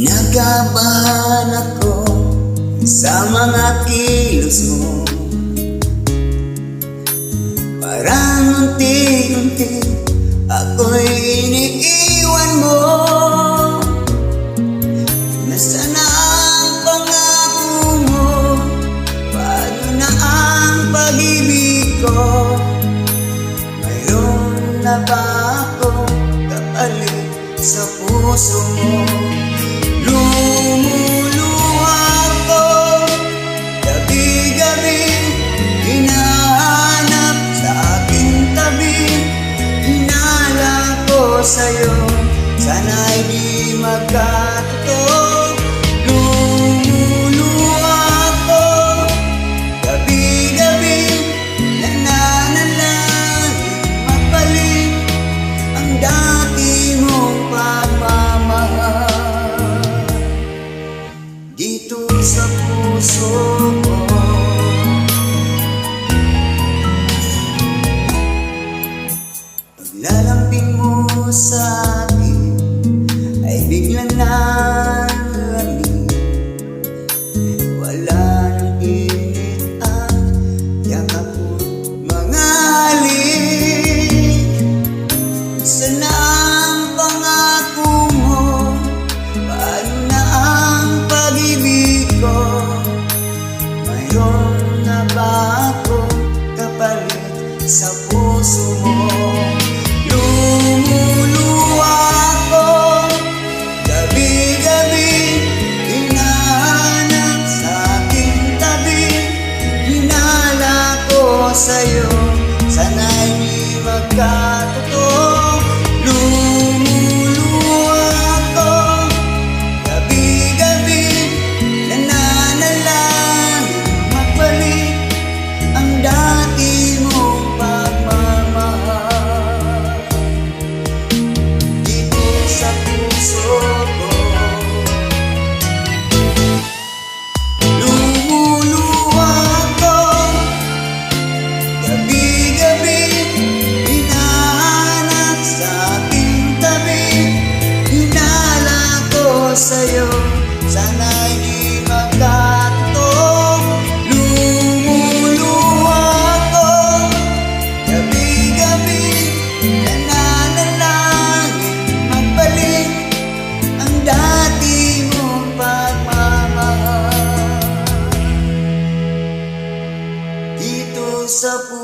Kinakabahan ako sa mga kilos mo. Parang unti-unti ako'y iniiwan mo. Nasaan na ang pangako mo? Paano na ang pag-ibig ko? Mayroon na ba akong kapalit sa puso mo? Lumuluha ko gabi-gabi, hinahanap sa aking tabi. Hinala ko sa'yo, sana'y di magkatotoo. Lumuluha ko gabi-gabi, nananalangin magbalik ang dati mong pagmamahal dito sa puso ko. Paglalambing mo sa akin ay biglang nalamig. Wala nang init at yakap mo mga halik. Saan na ang pangako mo? Paano na ang pag-ibig ko? Mayroon na ba akong kapalit sa puso mo? Lumuluha ko gabi-gabi, hinahanap sa aking tabi. Hinala ko sa'yo, sana'y di magkatotoo. Lumuluha ko gabi-gabi, nananalangin magbalik ang dati mong pagmamahal dito sa puso ko. Lumuluha ko gabi-gabi, hinahanap sa aking tabi. Hinala ko sa'yo, sana'y di magkatotoo. Lumuluha ko gabi-gabi, nananalangin magbalik ang dati mong pagmamahal dito sa puso